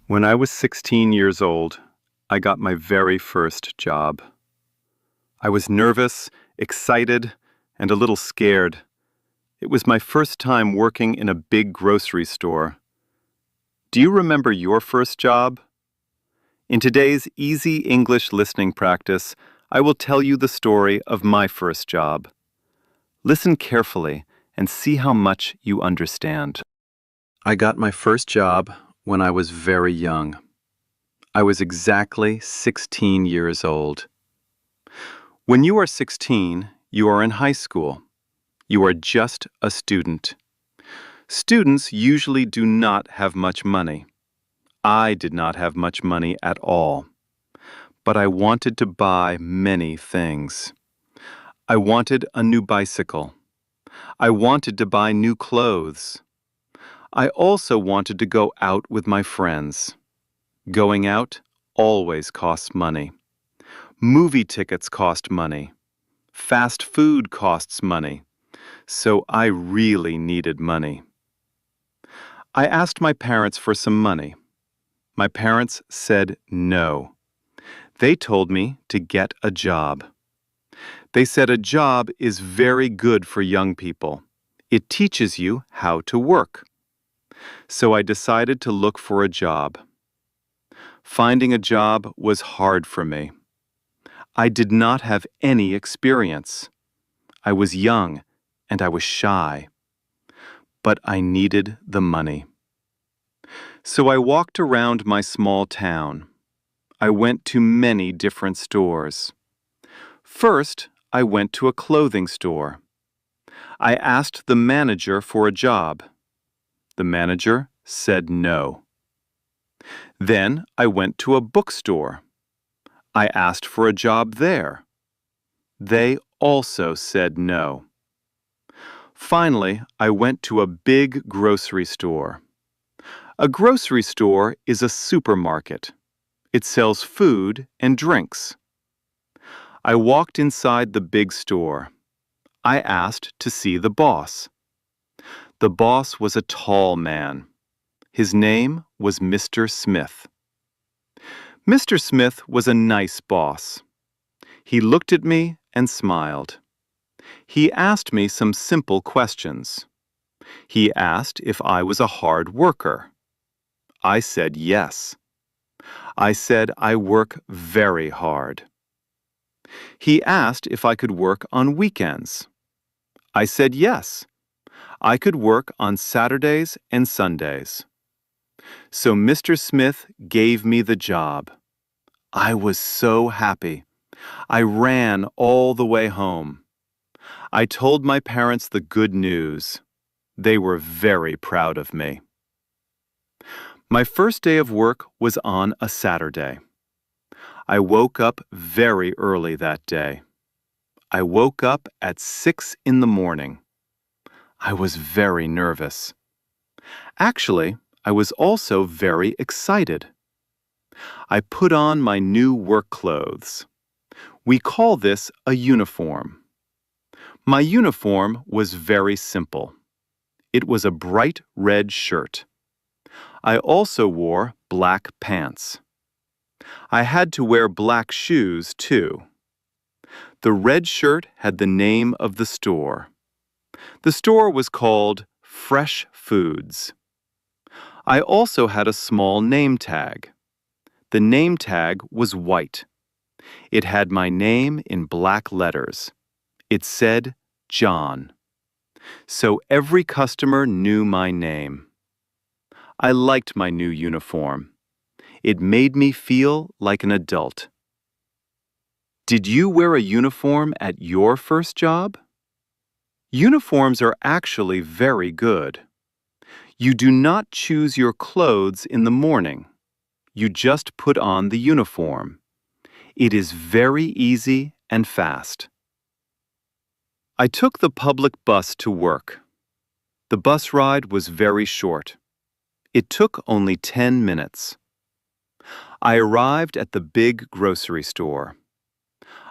When I was 16 years old, I got my very first job. I was nervous, excited, and a little scared. It was my first time working in a big grocery store. Do you remember your first job? In today's easy English listening practice, I will tell you the story of my first job. Listen carefully and see how much you understand. I got my first job when I was very young. I was exactly 16 years old. When you are 16, you are in high school. You are just a student. Students usually do not have much money. I did not have much money at all. But I wanted to buy many things. I wanted a new bicycle. I wanted to buy new clothes. I also wanted to go out with my friends. Going out always costs money. Movie tickets cost money. Fast food costs money. So I really needed money. I asked my parents for some money. My parents said no. They told me to get a job. They said a job is very good for young people. It teaches you how to work. So I decided to look for a job. Finding a job was hard for me. I did not have any experience. I was young and I was shy. But I needed the money. So I walked around my small town. I went to many different stores. First, I went to a clothing store. I asked the manager for a job. The manager said no. Then I went to a bookstore. I asked for a job there. They also said no. Finally, I went to a big grocery store. A grocery store is a supermarket. It sells food and drinks. I walked inside the big store. I asked to see the boss. The boss was a tall man. His name was Mr. Smith. Mr. Smith was a nice boss. He looked at me and smiled. He asked me some simple questions. He asked if I was a hard worker. I said yes. I said I work very hard. He asked if I could work on weekends. I said yes. I could work on Saturdays and Sundays. So Mr. Smith gave me the job. I was so happy. I ran all the way home. I told my parents the good news. They were very proud of me. My first day of work was on a Saturday. I woke up very early that day. I woke up at 6 in the morning. I was very nervous. Actually, I was also very excited. I put on my new work clothes. We call this a uniform. My uniform was very simple. It was a bright red shirt. I also wore black pants. I had to wear black shoes, too. The red shirt had the name of the store. The store was called Fresh Foods. I also had a small name tag. The name tag was white. It had my name in black letters. It said John. So every customer knew my name. I liked my new uniform. It made me feel like an adult. Did you wear a uniform at your first job? Uniforms are actually very good. You do not choose your clothes in the morning. You just put on the uniform. It is very easy and fast. I took the public bus to work. The bus ride was very short. It took only 10 minutes. I arrived at the big grocery store.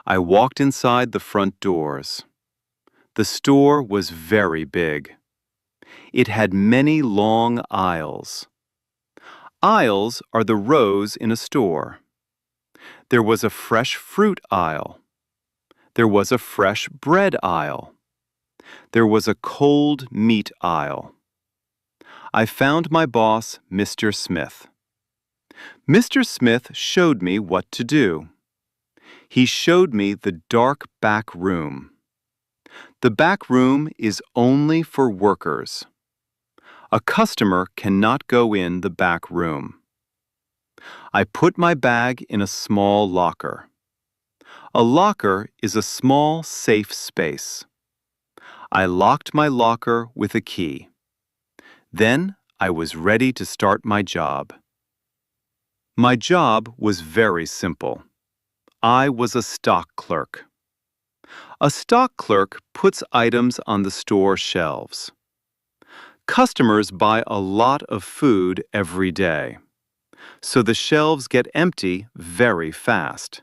I walked inside the front doors. The store was very big. It had many long aisles. Aisles are the rows in a store. There was a fresh fruit aisle. There was a fresh bread aisle. There was a cold meat aisle. I found my boss, Mr. Smith. Mr. Smith showed me what to do. He showed me the dark back room. The back room is only for workers. A customer cannot go in the back room. I put my bag in a small locker. A locker is a small, safe space. I locked my locker with a key. Then I was ready to start my job. My job was very simple. I was a stock clerk. A stock clerk puts items on the store shelves. Customers buy a lot of food every day, so the shelves get empty very fast.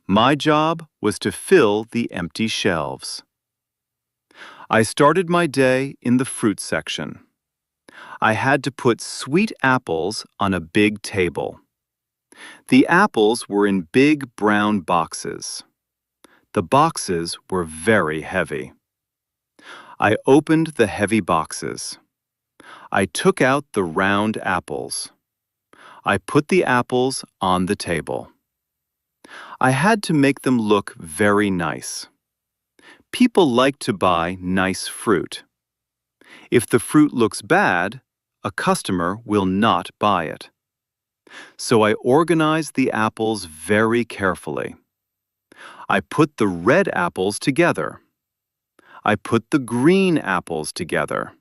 My job was to fill the empty shelves. I started my day in the fruit section. I had to put sweet apples on a big table. The apples were in big brown boxes. The boxes were very heavy. I opened the heavy boxes. I took out the round apples. I put the apples on the table. I had to make them look very nice. People like to buy nice fruit. If the fruit looks bad, a customer will not buy it. So I organized the apples very carefully. I put the red apples together. I put the green apples together.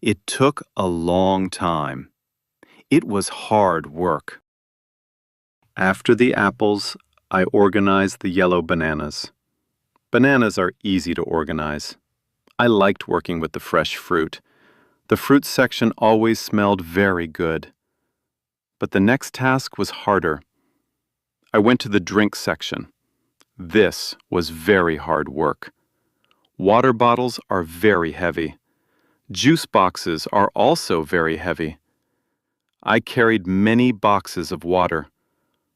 It took a long time. It was hard work. After the apples, I organized the yellow bananas. Bananas are easy to organize. I liked working with the fresh fruit. The fruit section always smelled very good. But the next task was harder. I went to the drink section. This was very hard work. Water bottles are very heavy. Juice boxes are also very heavy. I carried many boxes of water.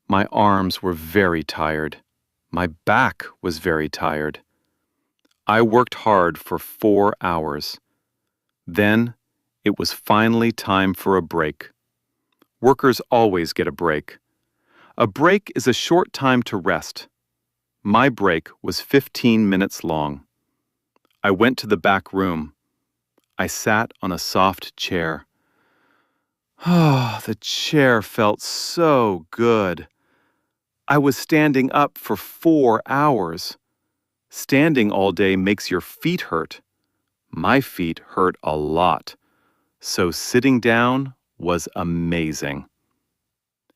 My arms were very tired. My back was very tired. I worked hard for 4 hours. Then it was finally time for a break. Workers always get a break. A break is a short time to rest. My break was 15 minutes long. I went to the back room. I sat on a soft chair. Oh, the chair felt so good. I was standing up for 4 hours. Standing all day makes your feet hurt. My feet hurt a lot. So sitting down was amazing.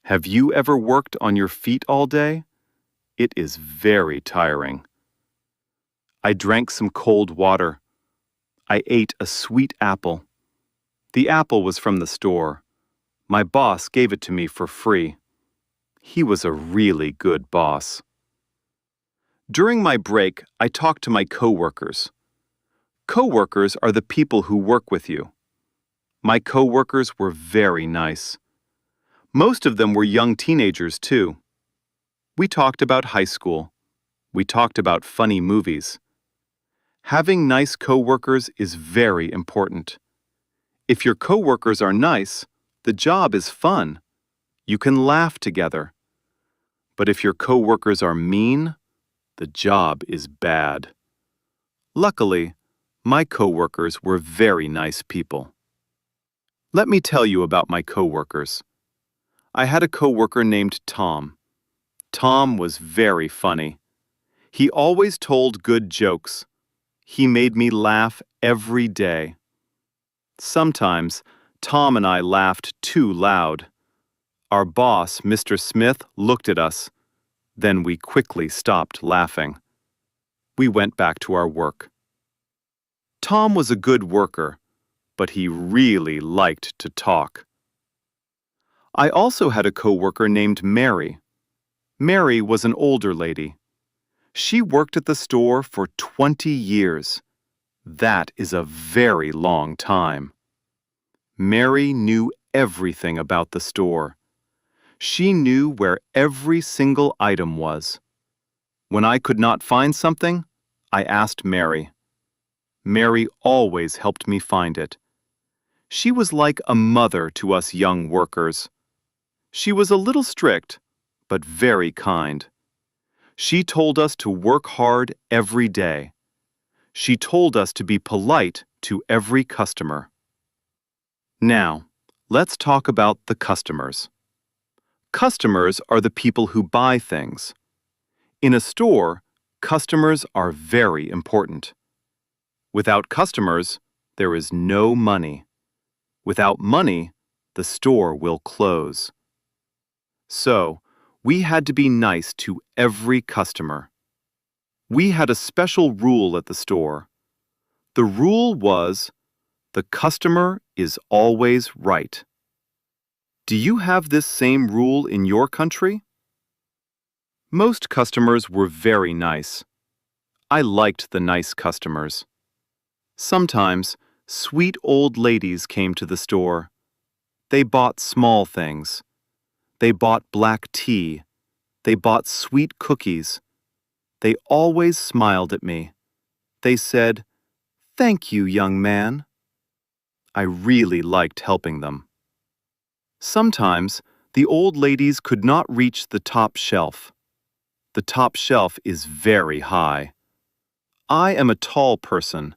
Have you ever worked on your feet all day? It is very tiring. I drank some cold water. I ate a sweet apple. The apple was from the store. My boss gave it to me for free. He was a really good boss. During my break, I talked to my coworkers. Coworkers are the people who work with you. My coworkers were very nice. Most of them were young teenagers, too. We talked about high school. We talked about funny movies. Having nice coworkers is very important. If your coworkers are nice, the job is fun. You can laugh together. But if your coworkers are mean, the job is bad. Luckily, my coworkers were very nice people. Let me tell you about my coworkers. I had a coworker named Tom. Tom was very funny. He always told good jokes. He made me laugh every day. Sometimes, Tom and I laughed too loud. Our boss, Mr. Smith, looked at us. Then we quickly stopped laughing. We went back to our work. Tom was a good worker, but he really liked to talk. I also had a coworker named Mary. Mary was an older lady. She worked at the store for 20 years. That is a very long time. Mary knew everything about the store. She knew where every single item was. When I could not find something, I asked Mary. Mary always helped me find it. She was like a mother to us young workers. She was a little strict, but very kind. She told us to work hard every day. She told us to be polite to every customer. Now, let's talk about the customers. Customers are the people who buy things. In a store, customers are very important. Without customers, there is no money. Without money, the store will close. So, we had to be nice to every customer. We had a special rule at the store. The rule was, the customer is always right. Do you have this same rule in your country? Most customers were very nice. I liked the nice customers. Sometimes, sweet old ladies came to the store. They bought small things. They bought black tea. They bought sweet cookies. They always smiled at me. They said, "Thank you, young man." I really liked helping them. Sometimes, the old ladies could not reach the top shelf. The top shelf is very high. I am a tall person,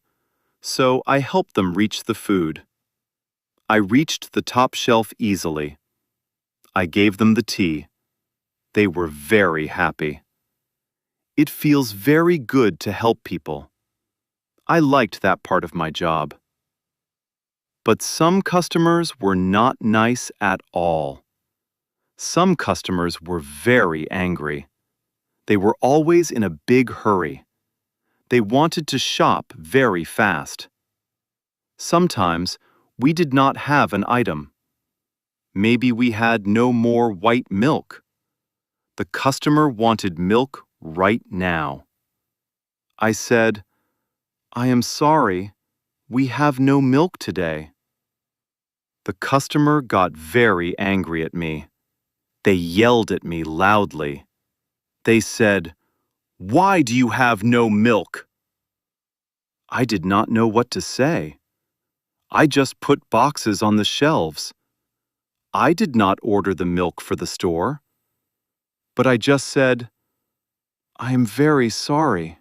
so I helped them reach the food. I reached the top shelf easily. I gave them the tea. They were very happy. It feels very good to help people. I liked that part of my job. But some customers were not nice at all. Some customers were very angry. They were always in a big hurry. They wanted to shop very fast. Sometimes we did not have an item. Maybe we had no more white milk. The customer wanted milk right now. I said, "I am sorry, we have no milk today." The customer got very angry at me. They yelled at me loudly. They said, "Why do you have no milk?" I did not know what to say. I just put boxes on the shelves. I did not order the milk for the store. But I just said, "I am very sorry."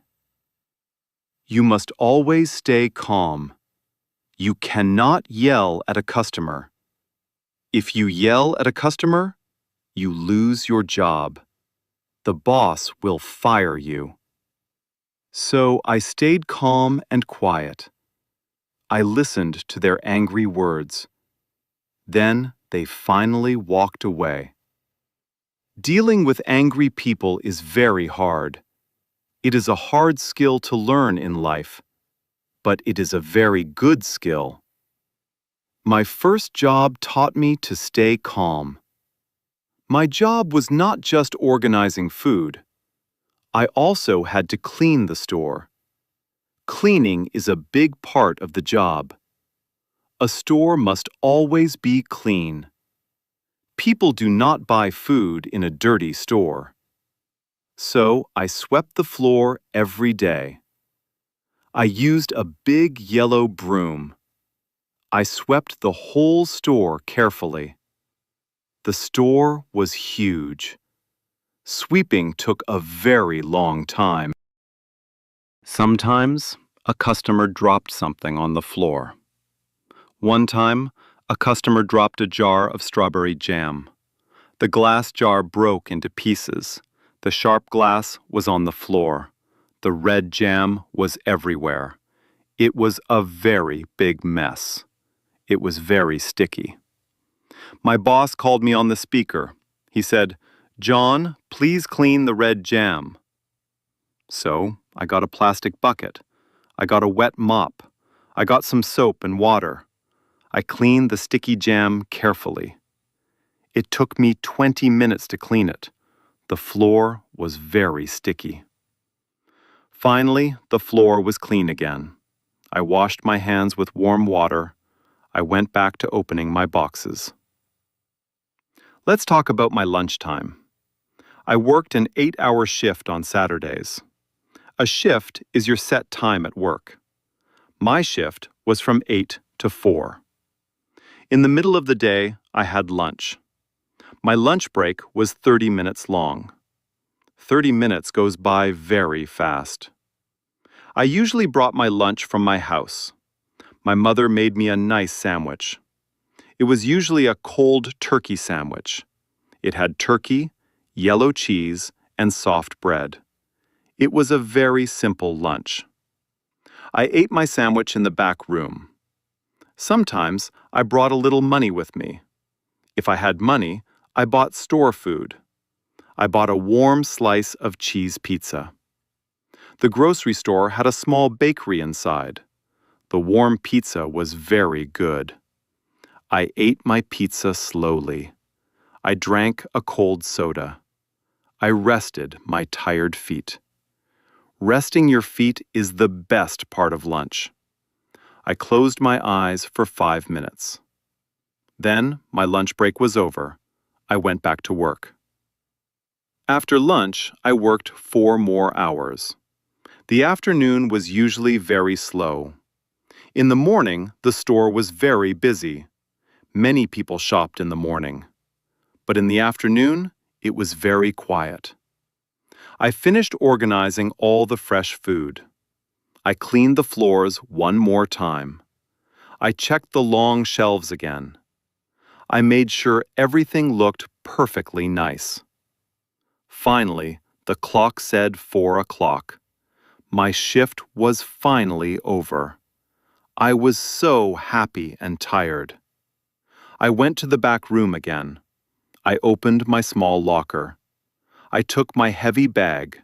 You must always stay calm. You cannot yell at a customer. If you yell at a customer, you lose your job. The boss will fire you. So I stayed calm and quiet. I listened to their angry words. Then they finally walked away. Dealing with angry people is very hard. It is a hard skill to learn in life, but it is a very good skill. My first job taught me to stay calm. My job was not just organizing food. I also had to clean the store. Cleaning is a big part of the job. A store must always be clean. People do not buy food in a dirty store. So I swept the floor every day. I used a big yellow broom. I swept the whole store carefully. The store was huge. Sweeping took a very long time. Sometimes, a customer dropped something on the floor. One time, a customer dropped a jar of strawberry jam. The glass jar broke into pieces. The sharp glass was on the floor. The red jam was everywhere. It was a very big mess. It was very sticky. My boss called me on the speaker. He said, "John, please clean the red jam." So I got a plastic bucket. I got a wet mop. I got some soap and water. I cleaned the sticky jam carefully. It took me 20 minutes to clean it. The floor was very sticky. Finally, the floor was clean again. I washed my hands with warm water. I went back to opening my boxes. Let's talk about my lunchtime. I worked an 8-hour shift on Saturdays. A shift is your set time at work. My shift was from 8 to 4. In the middle of the day, I had lunch. My lunch break was 30 minutes long. 30 minutes goes by very fast. I usually brought my lunch from my house. My mother made me a nice sandwich. It was usually a cold turkey sandwich. It had turkey, yellow cheese, and soft bread. It was a very simple lunch. I ate my sandwich in the back room. Sometimes I brought a little money with me. If I had money, I bought store food. I bought a warm slice of cheese pizza. The grocery store had a small bakery inside. The warm pizza was very good. I ate my pizza slowly. I drank a cold soda. I rested my tired feet. Resting your feet is the best part of lunch. I closed my eyes for 5 minutes. Then my lunch break was over. I went back to work. After lunch, I worked 4 more hours. The afternoon was usually very slow. In the morning, the store was very busy. Many people shopped in the morning. But in the afternoon, it was very quiet. I finished organizing all the fresh food. I cleaned the floors one more time. I checked the long shelves again. I made sure everything looked perfectly nice. Finally, the clock said 4 o'clock. My shift was finally over. I was so happy and tired. I went to the back room again. I opened my small locker. I took my heavy bag.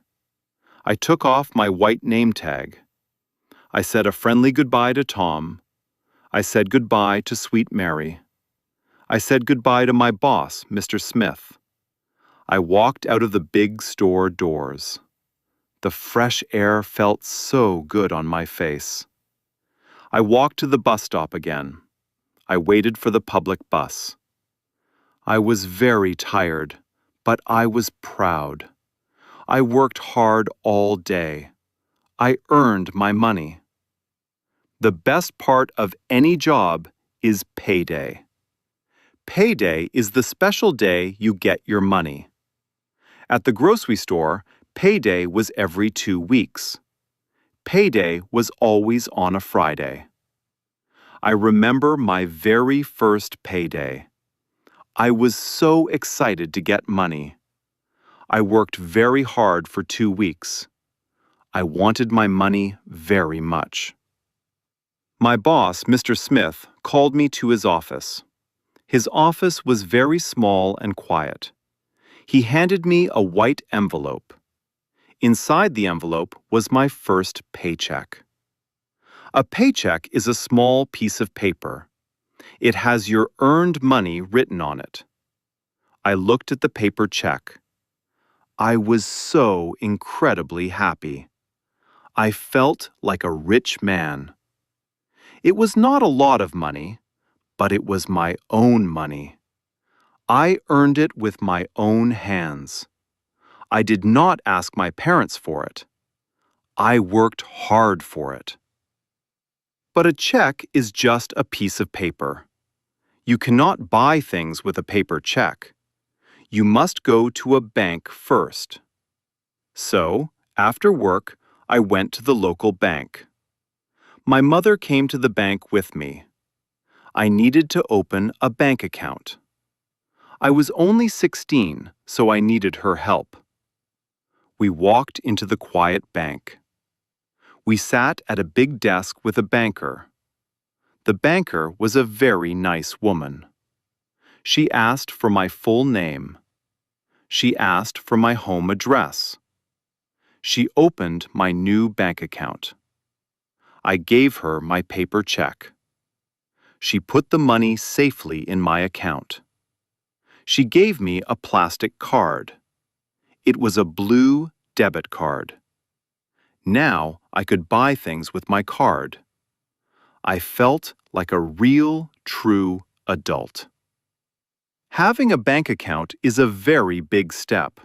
I took off my white name tag. I said a friendly goodbye to Tom. I said goodbye to Sweet Mary. I said goodbye to my boss, Mr. Smith. I walked out of the big store doors. The fresh air felt so good on my face. I walked to the bus stop again. I waited for the public bus. I was very tired, but I was proud. I worked hard all day. I earned my money. The best part of any job is payday. Payday is the special day you get your money. At the grocery store, payday was every 2 weeks. Payday was always on a Friday. I remember my very first payday. I was so excited to get money. I worked very hard for 2 weeks. I wanted my money very much. My boss, Mr. Smith, called me to his office. His office was very small and quiet. He handed me a white envelope. Inside the envelope was my first paycheck. A paycheck is a small piece of paper. It has your earned money written on it. I looked at the paper check. I was so incredibly happy. I felt like a rich man. It was not a lot of money, but it was my own money. I earned it with my own hands. I did not ask my parents for it. I worked hard for it. But a check is just a piece of paper. You cannot buy things with a paper check. You must go to a bank first. So, after work, I went to the local bank. My mother came to the bank with me. I needed to open a bank account. I was only 16, so I needed her help. We walked into the quiet bank. We sat at a big desk with a banker. The banker was a very nice woman. She asked for my full name. She asked for my home address. She opened my new bank account. I gave her my paper check. She put the money safely in my account. She gave me a plastic card. It was a blue debit card. Now I could buy things with my card. I felt like a real, true adult. Having a bank account is a very big step.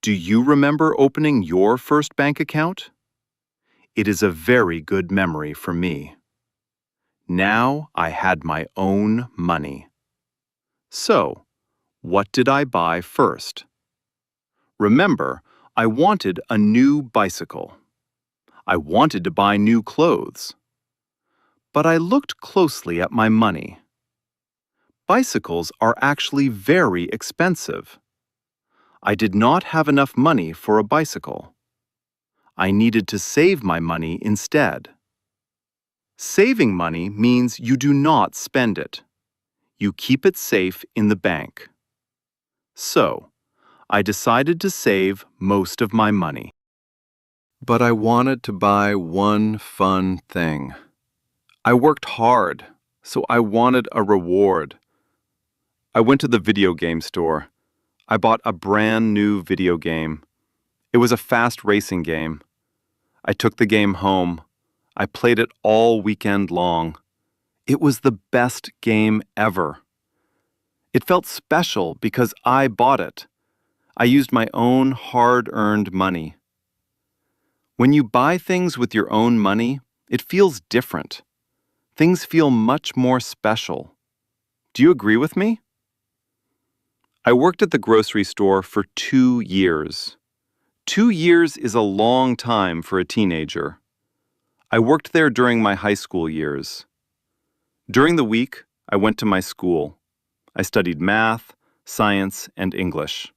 Do you remember opening your first bank account? It is a very good memory for me. Now I had my own money. So, what did I buy first? Remember, I wanted a new bicycle. I wanted to buy new clothes. But I looked closely at my money. Bicycles are actually very expensive. I did not have enough money for a bicycle. I needed to save my money instead. Saving money means you do not spend it. You keep it safe in the bank. So, I decided to save most of my money. But I wanted to buy one fun thing. I worked hard, so I wanted a reward. I went to the video game store. I bought a brand new video game. It was a fast racing game. I took the game home. I played it all weekend long. It was the best game ever. It felt special because I bought it. I used my own hard-earned money. When you buy things with your own money, it feels different. Things feel much more special. Do you agree with me? I worked at the grocery store for 2 years. 2 years is a long time for a teenager. I worked there during my high school years. During the week, I went to my school. I studied math, science, and English.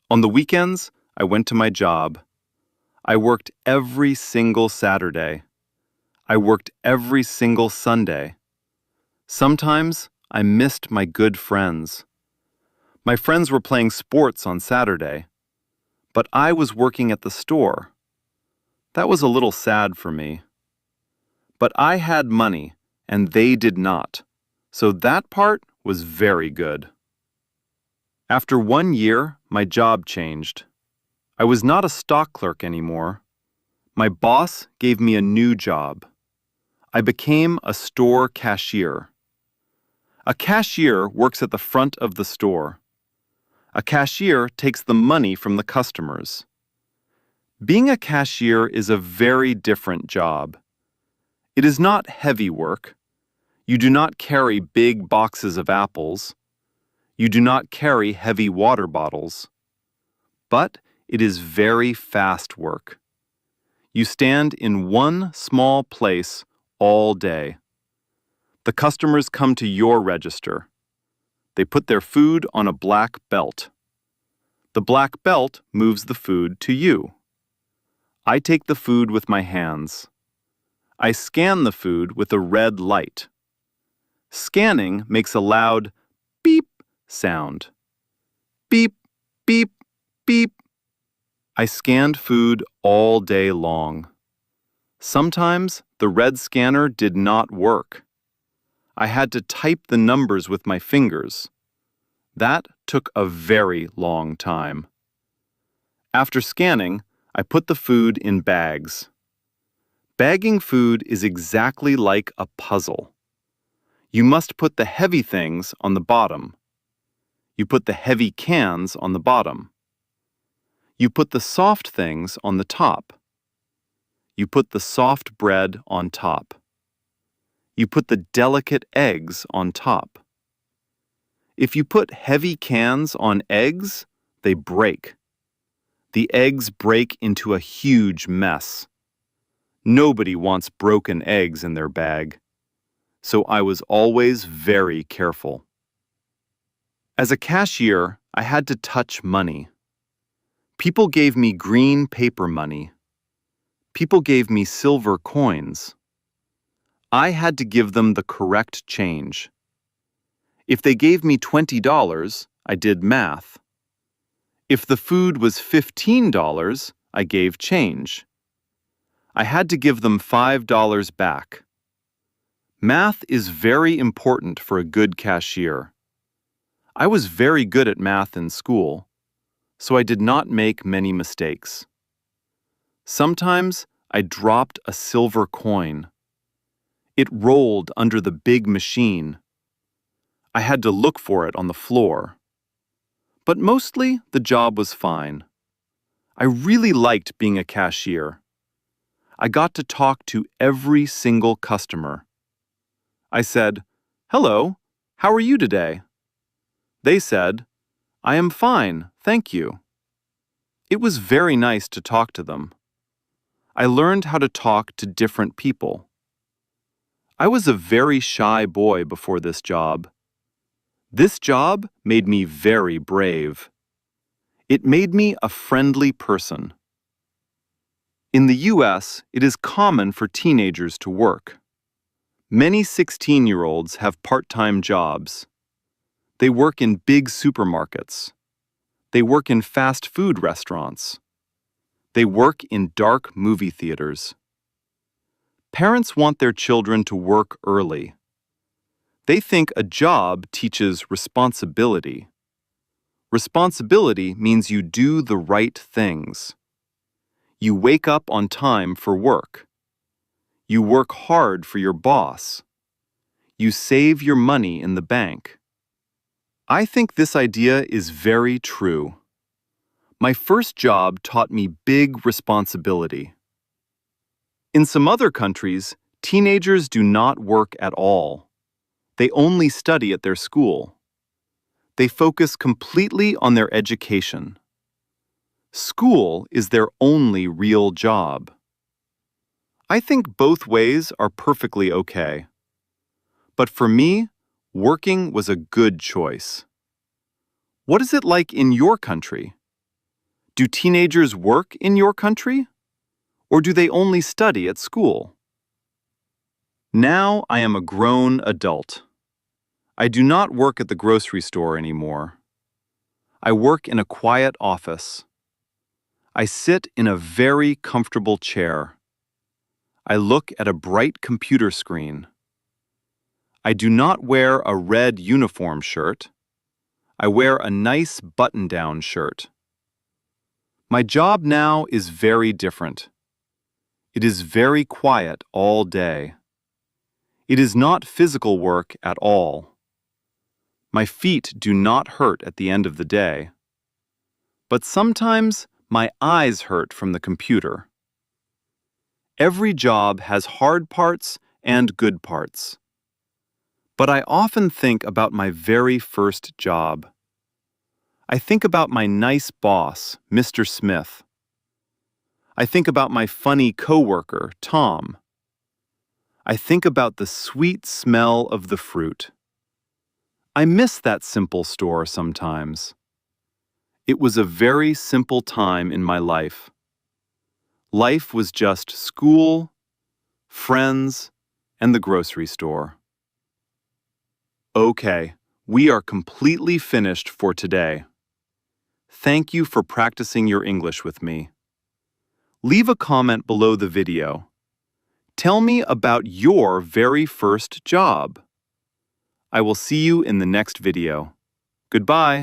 On the weekends, I went to my job. I worked every single Saturday. I worked every single Sunday. Sometimes I missed my good friends. My friends were playing sports on Saturday, but I was working at the store. That was a little sad for me. But I had money, and they did not, so that part was very good. After 1 year, my job changed. I was not a stock clerk anymore. My boss gave me a new job. I became a store cashier. A cashier works at the front of the store. A cashier takes the money from the customers. Being a cashier is a very different job. It is not heavy work. You do not carry big boxes of apples. You do not carry heavy water bottles. But it is very fast work. You stand in one small place all day. The customers come to your register. They put their food on a black belt. The black belt moves the food to you. I take the food with my hands. I scan the food with a red light. Scanning makes a loud beep sound. Beep, beep, beep. I scanned food all day long. Sometimes the red scanner did not work. I had to type the numbers with my fingers. That took a very long time. After scanning, I put the food in bags. Bagging food is exactly like a puzzle. You must put the heavy things on the bottom. You put the heavy cans on the bottom. You put the soft things on the top. You put the soft bread on top. You put the delicate eggs on top. If you put heavy cans on eggs, they break. The eggs break into a huge mess. Nobody wants broken eggs in their bag, so I was always very careful. As a cashier, I had to touch money. People gave me green paper money. People gave me silver coins. I had to give them the correct change. If they gave me $20, I did math. If the food was $15, I gave change. I had to give them $5 back. Math is very important for a good cashier. I was very good at math in school, so I did not make many mistakes. Sometimes I dropped a silver coin. It rolled under the big machine. I had to look for it on the floor. But mostly, the job was fine. I really liked being a cashier. I got to talk to every single customer. I said, "Hello, how are you today?" They said, "I am fine, thank you." It was very nice to talk to them. I learned how to talk to different people. I was a very shy boy before this job. This job made me very brave. It made me a friendly person. In the US, it is common for teenagers to work. Many 16-year-olds have part-time jobs. They work in big supermarkets. They work in fast food restaurants. They work in dark movie theaters. Parents want their children to work early. They think a job teaches responsibility. Responsibility means you do the right things. You wake up on time for work. You work hard for your boss. You save your money in the bank. I think this idea is very true. My first job taught me big responsibility. In some other countries, teenagers do not work at all. They only study at their school. They focus completely on their education. School is their only real job. I think both ways are perfectly okay. But for me, working was a good choice. What is it like in your country? Do teenagers work in your country? Or do they only study at school? Now I am a grown adult. I do not work at the grocery store anymore. I work in a quiet office. I sit in a very comfortable chair. I look at a bright computer screen. I do not wear a red uniform shirt. I wear a nice button-down shirt. My job now is very different. It is very quiet all day. It is not physical work at all. My feet do not hurt at the end of the day. But sometimes my eyes hurt from the computer. Every job has hard parts and good parts. But I often think about my very first job. I think about my nice boss, Mr. Smith. I think about my funny coworker, Tom. I think about the sweet smell of the fruit. I miss that simple store sometimes. It was a very simple time in my life. Life was just school, friends, and the grocery store. Okay, we are completely finished for today. Thank you for practicing your English with me. Leave a comment below the video. Tell me about your very first job. I will see you in the next video. Goodbye.